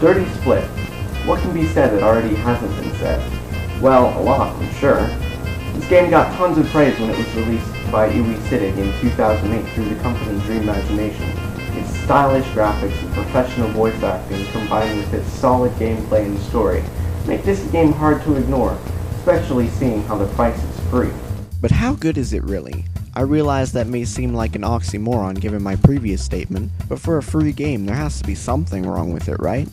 Dirty Split. What can be said that already hasn't been said? Well, a lot, I'm sure. This game got tons of praise when it was released by Uwe in 2008 through the company Dream Imagination. Its stylish graphics and professional voice acting combined with its solid gameplay and story make this game hard to ignore, especially seeing how the price is free. But how good is it really? I realize that may seem like an oxymoron given my previous statement, but for a free game there has to be something wrong with it, right?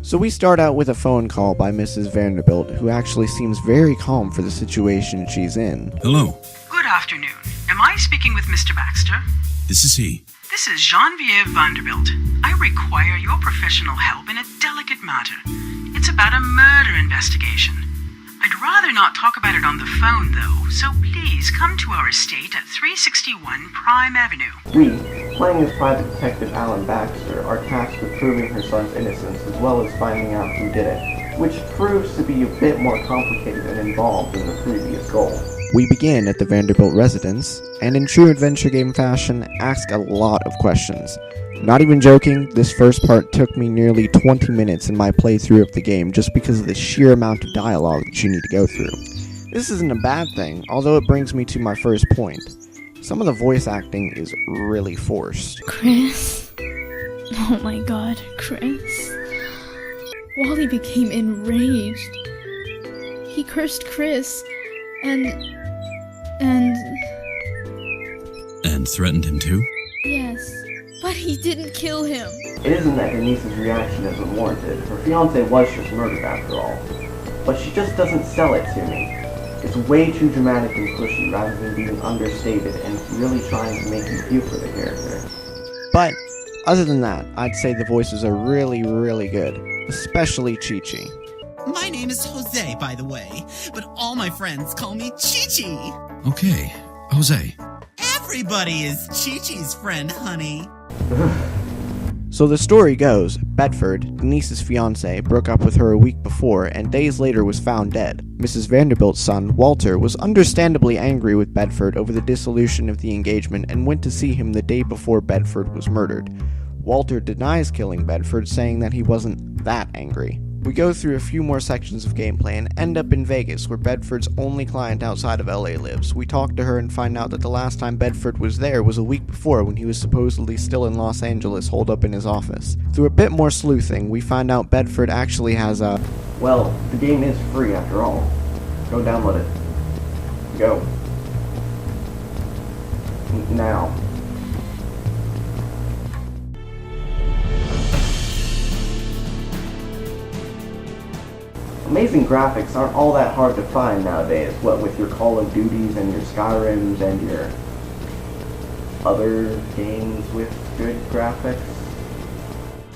So we start out with a phone call by Mrs. Vanderbilt, who actually seems very calm for the situation she's in. Hello. Good afternoon. Am I speaking with Mr. Baxter? This is he. This is Genevieve Vanderbilt. I require your professional help in a delicate matter. It's about a murder investigation. I'd rather not talk about it on the phone, though, so please come to our estate at 361 Prime Avenue. We, playing as Private Detective Alan Baxter, are tasked with proving her son's innocence as well as finding out who did it, which proves to be a bit more complicated and involved than the previous goal. We begin at the Vanderbilt residence, and in true adventure game fashion, ask a lot of questions. Not even joking, this first part took me nearly 20 minutes in my playthrough of the game just because of the sheer amount of dialogue that you need to go through. This isn't a bad thing, although it brings me to my first point. Some of the voice acting is really forced. Chris? Oh my god, Chris. Wally became enraged. He cursed Chris, and threatened him too? yes, but he didn't kill him. It isn't that Denise's reaction isn't warranted. Her fiancé was just murdered after all. But she just doesn't sell it to me. It's way too dramatic and pushy rather than being understated and really trying to make you feel for the character. But, other than that, I'd say the voices are really, really good. Especially Chi-Chi. My name is Jose, by the way, but all my friends call me Chi-Chi. Okay, Jose. Everybody is Chi-Chi's friend, honey. So the story goes, Bedford, Denise's fiancé, broke up with her a week before and days later was found dead. Mrs. Vanderbilt's son, Walter, was understandably angry with Bedford over the dissolution of the engagement and went to see him the day before Bedford was murdered. Walter denies killing Bedford, saying that he wasn't that angry. We go through a few more sections of gameplay and end up in Vegas, where Bedford's only client outside of LA lives. We talk to her and find out that the last time Bedford was there was a week before, when he was supposedly still in Los Angeles, holed up in his office. Through a bit more sleuthing, we find out Bedford actually has a... Well, the game is free after all. Go download it. Go. Now. Amazing graphics aren't all that hard to find nowadays, what with your Call of Duties and your Skyrims and your other games with good graphics.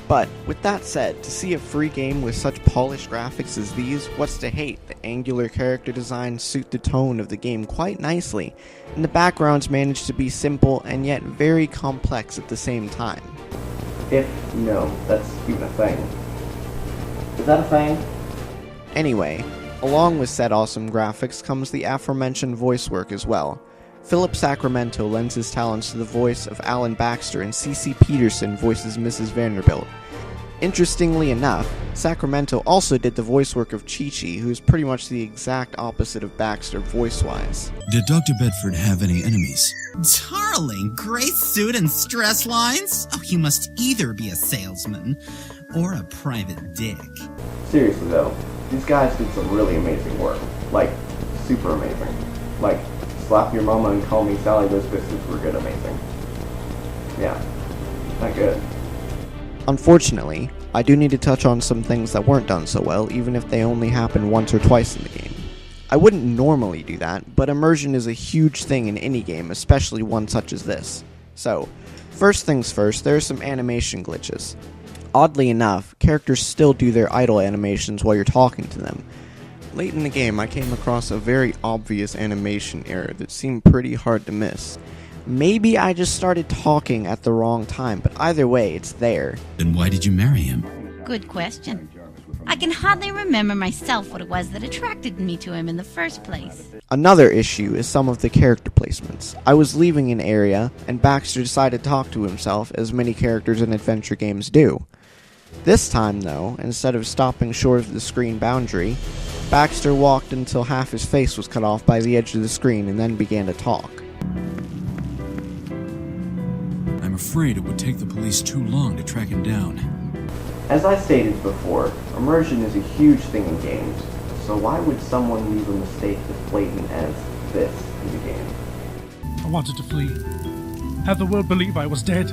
But, with that said, to see a free game with such polished graphics as these, what's to hate? The angular character designs suit the tone of the game quite nicely, and the backgrounds manage to be simple and yet very complex at the same time. If, you know, that's even a thing. Is that a thing? Anyway, along with said awesome graphics comes the aforementioned voice work as well. Philip Sacramento lends his talents to the voice of Alan Baxter, and C.C. Peterson voices Mrs. Vanderbilt. Interestingly enough, Sacramento also did the voice work of Chi-Chi, who is pretty much the exact opposite of Baxter voice-wise. Did Dr. Bedford have any enemies? Darling, gray suit and stress lines? Oh, you must either be a salesman or a private dick. Seriously though, these guys did some really amazing work. Like, super amazing. Like, Slap Your Mama and Call Me Sally, those biscuits were good amazing. Yeah, not good. Unfortunately, I do need to touch on some things that weren't done so well, even if they only happen once or twice in the game. I wouldn't normally do that, but immersion is a huge thing in any game, especially one such as this. So, first things first, there are some animation glitches. Oddly enough, characters still do their idle animations while you're talking to them. Late in the game, I came across a very obvious animation error that seemed pretty hard to miss. Maybe I just started talking at the wrong time, but either way, it's there. Then why did you marry him? Good question. I can hardly remember myself what it was that attracted me to him in the first place. Another issue is some of the character placements. I was leaving an area, and Baxter decided to talk to himself, as many characters in adventure games do. This time, though, instead of stopping short of the screen boundary, Baxter walked until half his face was cut off by the edge of the screen and then began to talk. I'm afraid it would take the police too long to track him down. As I stated before, immersion is a huge thing in games, so why would someone leave a mistake as blatant as this in the game? I wanted to flee. Have the world believe I was dead.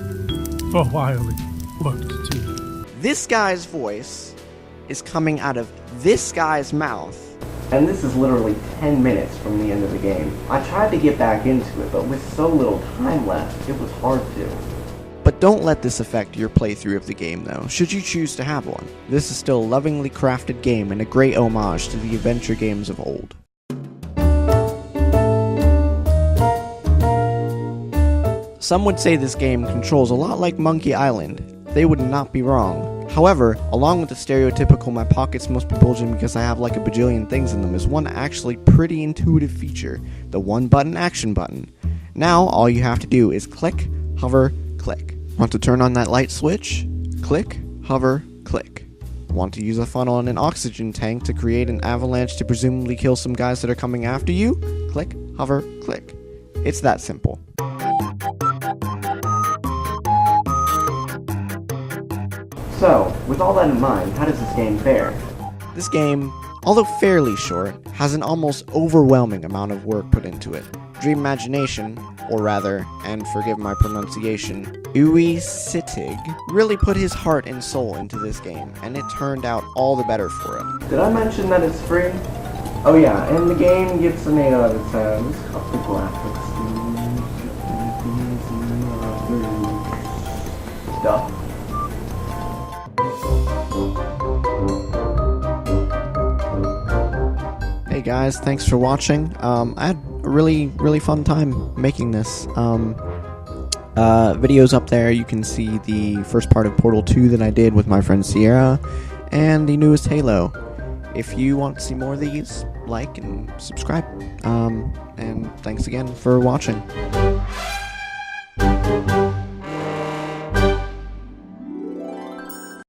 For a while, it worked too. This guy's voice is coming out of this guy's mouth. And this is literally 10 minutes from the end of the game. I tried to get back into it, but with so little time left, it was hard to. But don't let this affect your playthrough of the game, though, should you choose to have one. This is still a lovingly crafted game and a great homage to the adventure games of old. Some would say this game controls a lot like Monkey Island. They would not be wrong. However, along with the stereotypical my pockets must be bulging because I have like a bajillion things in them is one actually pretty intuitive feature, the one button action button. Now all you have to do is click, hover, click. Want to turn on that light switch? Click, hover, click. Want to use a funnel and an oxygen tank to create an avalanche to presumably kill some guys that are coming after you? Click, hover, click. It's that simple. So, with all that in mind, how does this game fare? This game, although fairly short, has an almost overwhelming amount of work put into it. Dream Imagination, or rather, and forgive my pronunciation, Uwe Sittig, really put his heart and soul into this game, and it turned out all the better for it. Did I mention that it's free? Oh yeah, and the game gets an 8 out of 10. Of the graphics. Stuff. Hey guys, thanks for watching. I had a really fun time making this. Videos up there, you can see the first part of Portal 2 that I did with my friend Sierra, and the newest Halo. If you want to see more of these, like and subscribe. And thanks again for watching.